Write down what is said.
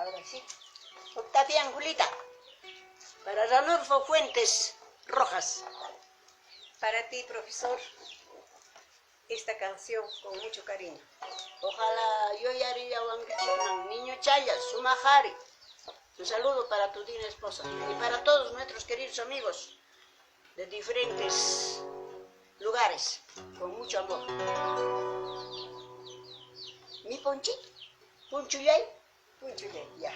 Ahora sí. Octavian Julita. Para Ranulfo Fuentes Rojas. Para ti, profesor, esta canción con mucho cariño. Ojalá yo ya haría un niño Chaya, Sumajari. Un saludo para tu digna esposa y para todos nuestros queridos amigos de diferentes lugares, con mucho amor. Mi Ponchito, Punchuyay, ya.